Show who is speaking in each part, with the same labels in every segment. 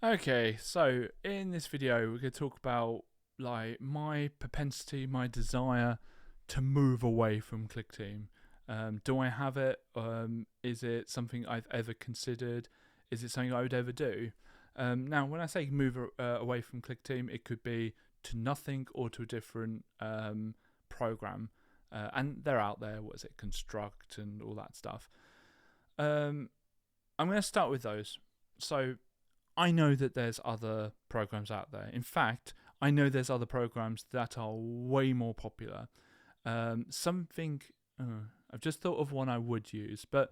Speaker 1: Okay, so in this video, we're going to talk about like my propensity, my desire to move away from Clickteam. Do I have it? Is it something I've ever considered? Is it something I would ever do? Now, when I say move away from Clickteam, it could be to nothing or to a different program, and they're out there. What is it? Construct and all that stuff. I'm going to start with those. So I know that there's other programs out there. In fact, I know there's other programs that are way more popular. Something I've just thought of one I would use, but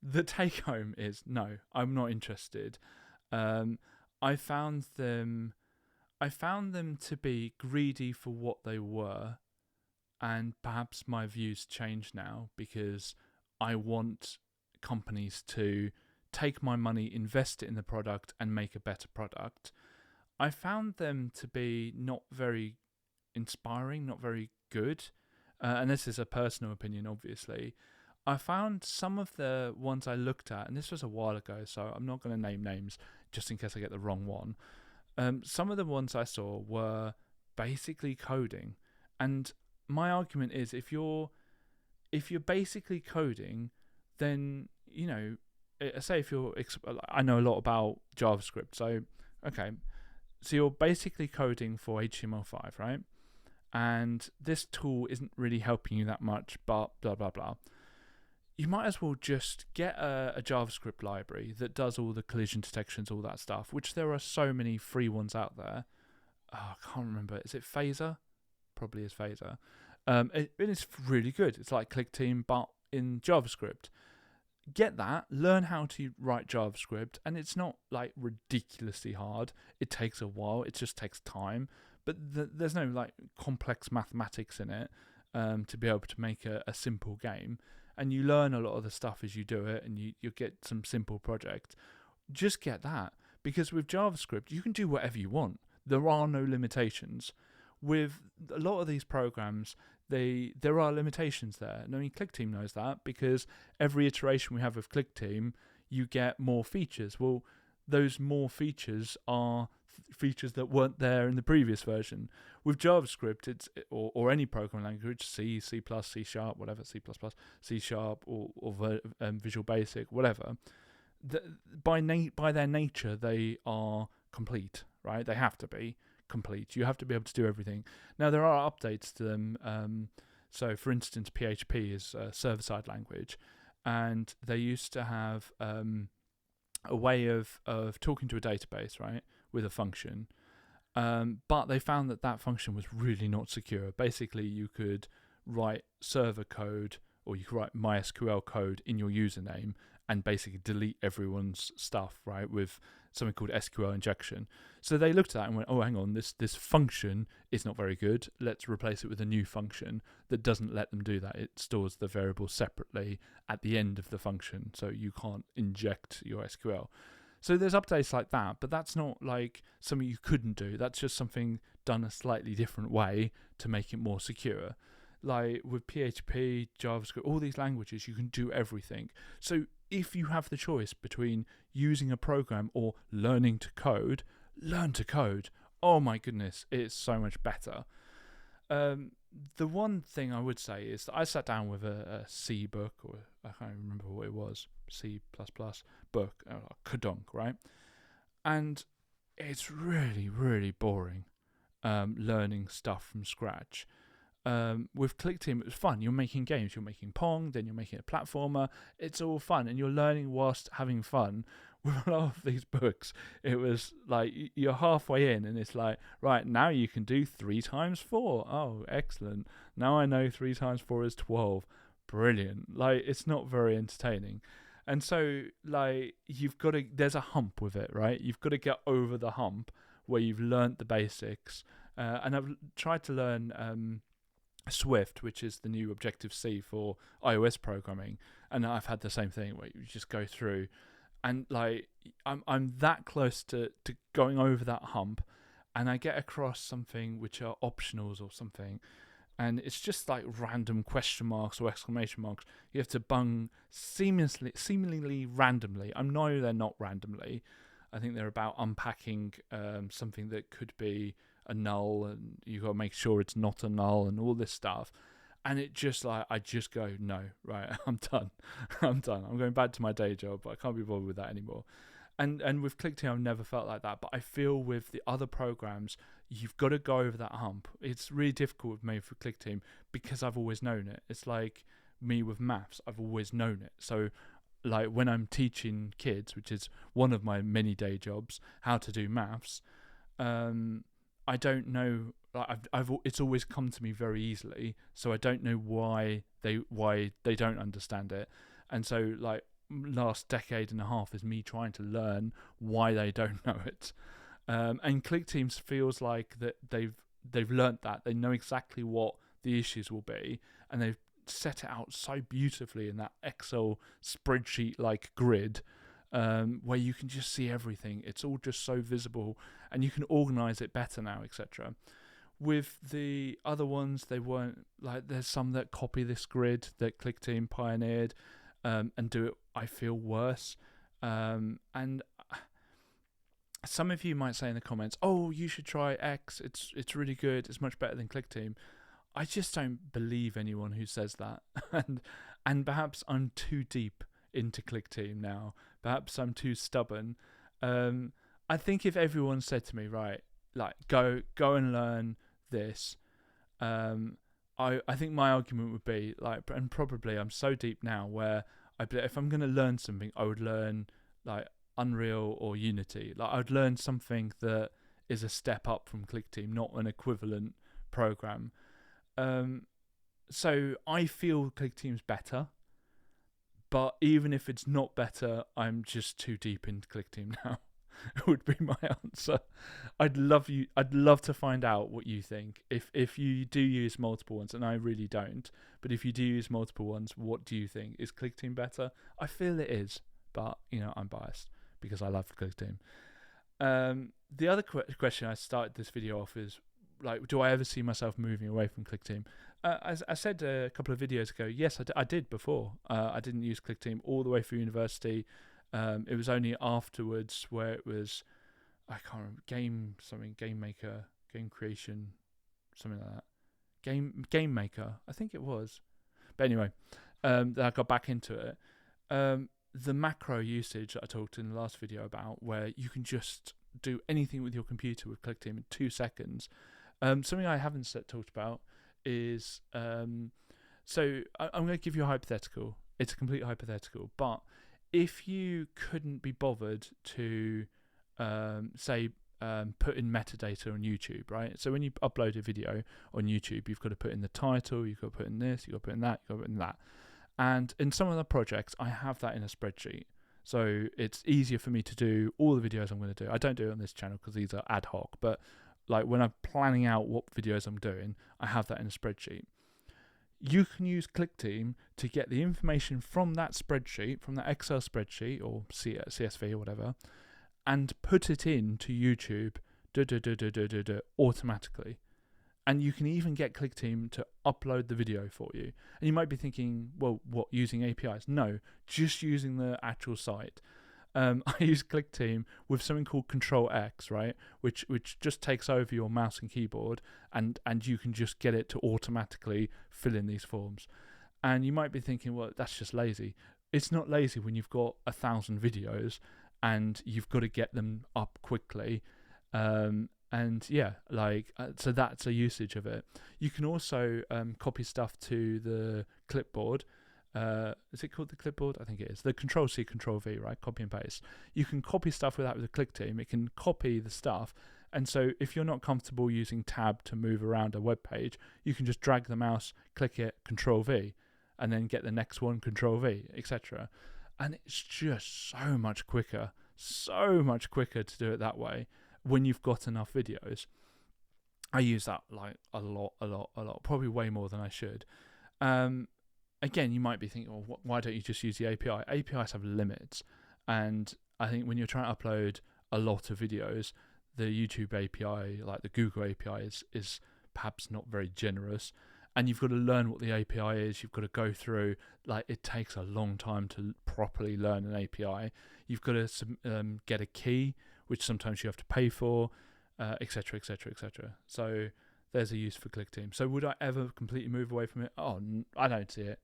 Speaker 1: the take home is no, I'm not interested. Um, I found them. I found them to be greedy for what they were, and perhaps my views change now because I want companies to take my money, invest it in the product, and make a better product. I found them to be not very inspiring, not very good. And this is a personal opinion, obviously. I found some of the ones I looked at, and this was a while ago, so I'm not going to name names just in case I get the wrong one. Some of the ones I saw were basically coding, and my argument is if you're basically coding, then say if I know a lot about JavaScript, so okay, so you're basically coding for HTML5, right? And this tool isn't really helping you that much, but blah blah blah. You might as well just get a JavaScript library that does all the collision detections, all that stuff, which there are so many free ones out there. Oh, I can't remember. Is it Phaser? Probably is Phaser. It's really good. It's like Clickteam, but in JavaScript. Get that, learn how to write JavaScript, and it's not like ridiculously hard. It takes a while, it just takes time, but there's no like complex mathematics in it to be able to make a simple game. And you learn a lot of the stuff as you do it, and you get some simple projects. Just get that, because with JavaScript, you can do whatever you want. There are no limitations. With a lot of these programs, there are limitations there. And I mean, Clickteam knows that because every iteration we have with Clickteam, you get more features. Well, those more features are features that weren't there in the previous version. With JavaScript, or any programming language, C, C++, C Sharp, whatever, C++, C Sharp, or Visual Basic, whatever. By their nature, they are complete, right? They have to be complete. You have to be able to do everything. Now, there are updates to them. So, for instance, PHP is a server-side language, and they used to have a way of talking to a database, right, with a function. But they found that function was really not secure. Basically, you could write server code or you could write MySQL code in your username and basically delete everyone's stuff, right, with something called SQL injection. So they looked at that and went, oh, hang on, this function is not very good. Let's replace it with a new function that doesn't let them do that. It stores the variable separately at the end of the function, so you can't inject your SQL. So there's updates like that, but that's not like something you couldn't do. That's just something done a slightly different way to make it more secure. Like with PHP, JavaScript, all these languages, you can do everything. So if you have the choice between using a program or learning to code, learn to code. Oh my goodness, it's so much better. The one thing I would say is that I sat down with a C book, or I can't remember what it was, C++ book, Kadonk, right? And it's really, really boring learning stuff from scratch. With Clickteam, it was fun. You're making games. You're making Pong, then you're making a platformer. It's all fun, and you're learning whilst having fun. With a lot of these books, it was like you're halfway in, and it's like, right, now you can do 3 times 4. Oh, excellent. Now I know 3 times 4 is 12. Brilliant. Like, it's not very entertaining. And so, like, there's a hump with it, right? You've got to get over the hump where you've learnt the basics. And I've tried to learn Swift, which is the new Objective-C for iOS programming, and I've had the same thing where you just go through, and like I'm that close to going over that hump, and I get across something which are optionals or something, and it's just like random question marks or exclamation marks. You have to bung seemingly randomly. I know they're not randomly, I think they're about unpacking something that could be a null, and you got to make sure it's not a null, and all this stuff. And it just like I just go, no, right, I'm done. I'm done. I'm going back to my day job. I can't be bothered with that anymore. And with Clickteam, I've never felt like that. But I feel with the other programs, you've got to go over that hump. It's really difficult with me for Clickteam because I've always known it. It's like me with maths. I've always known it. So like when I'm teaching kids, which is one of my many day jobs, how to do maths, I don't know. Like it's always come to me very easily, so I don't know why they don't understand it. And so like last decade and a half is me trying to learn why they don't know it. And ClickTeams feels like that they've learnt that, they know exactly what the issues will be, and they've set it out so beautifully in that Excel spreadsheet like grid, where you can just see everything. It's all just so visible, and you can organize it better now, etc. With the other ones, they weren't like. There's some that copy this grid that ClickTeam pioneered, and do it, I feel, worse. And some of you might say in the comments, "Oh, you should try X. It's really good. It's much better than ClickTeam." I just don't believe anyone who says that, and perhaps I'm too deep into ClickTeam now. Perhaps I'm too stubborn. I think if everyone said to me, right, like go and learn this, I think my argument would be like, and probably I'm so deep now where if I'm going to learn something, I would learn like Unreal or Unity. Like I'd learn something that is a step up from ClickTeam, not an equivalent program. So I feel ClickTeam's better, but even if it's not better, I'm just too deep into ClickTeam now. Would be my answer. I'd love to find out what you think. If you do use multiple ones, and I really don't, but if you do use multiple ones, what do you think? Is ClickTeam better? I feel it is, but I'm biased because I love ClickTeam. The other question I started this video off is like, do I ever see myself moving away from ClickTeam? As I said a couple of videos ago, yes, I did before. I didn't use ClickTeam all the way through university. It was only afterwards where it was, I can't remember, Game Maker, Game Creation, something like that. Game Maker, I think it was. But anyway, then I got back into it. The macro usage that I talked in the last video about, where you can just do anything with your computer with ClickTeam in 2 seconds. Something I haven't talked about is, so I'm going to give you a hypothetical. It's a complete hypothetical, but if you couldn't be bothered to, put in metadata on YouTube, right? So when you upload a video on YouTube, you've got to put in the title, you've got to put in this, you've got to put in that, you've got to put in that. And in some of the projects, I have that in a spreadsheet. So it's easier for me to do all the videos I'm going to do. I don't do it on this channel because these are ad hoc, but like when I'm planning out what videos I'm doing, I have that in a spreadsheet. You can use ClickTeam to get the information from that spreadsheet, from that Excel spreadsheet or CSV or whatever, and put it into YouTube automatically. And you can even get ClickTeam to upload the video for you. And you might be thinking, well, what, using APIs? No, just using the actual site. I use ClickTeam with something called Control X, right? Which just takes over your mouse and keyboard, and you can just get it to automatically fill in these forms. And you might be thinking, well, that's just lazy. It's not lazy when you've got 1,000 videos and you've got to get them up quickly. And yeah, so that's a usage of it. You can also copy stuff to the clipboard. Is it called the clipboard? I think it is. The Control-C, Control-V, right? Copy and paste. You can copy stuff with that with a ClickTeam. It can copy the stuff. And so if you're not comfortable using Tab to move around a web page, you can just drag the mouse, click it, Control-V, and then get the next one, Control-V, etc. And it's just so much quicker to do it that way when you've got enough videos. I use that like a lot, probably way more than I should. Again, you might be thinking, well, why don't you just use the API? APIs have limits, and I think when you're trying to upload a lot of videos, the YouTube API, like the Google API, is perhaps not very generous, and you've got to learn what the API is. You've got to go through, like, it takes a long time to properly learn an API. You've got to get a key, which sometimes you have to pay for, etc., etc., etc. So there's a use for Clickteam. So would I ever completely move away from it? Oh, I don't see it,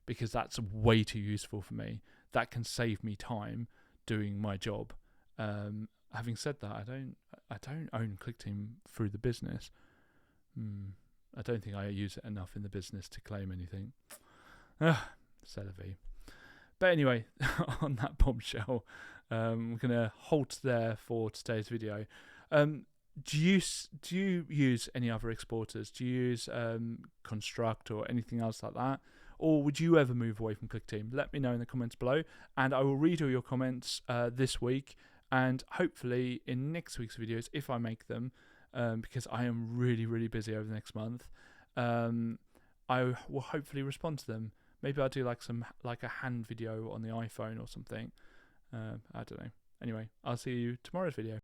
Speaker 1: because that's way too useful for me. That can save me time doing my job. Having said that, I don't own Clickteam through the business. I don't think I use it enough in the business to claim anything. C'est la vie. But anyway, on that bombshell, we're going to halt there for today's video. Do you use any other exporters? Do you use Construct or anything else like that? Or would you ever move away from Clickteam? Let me know in the comments below, and I will read all your comments this week, and hopefully in next week's videos, if I make them, because I am really, really busy over the next month, I will hopefully respond to them. Maybe I'll do like a hand video on the iPhone or something. I don't know. Anyway, I'll see you tomorrow's video.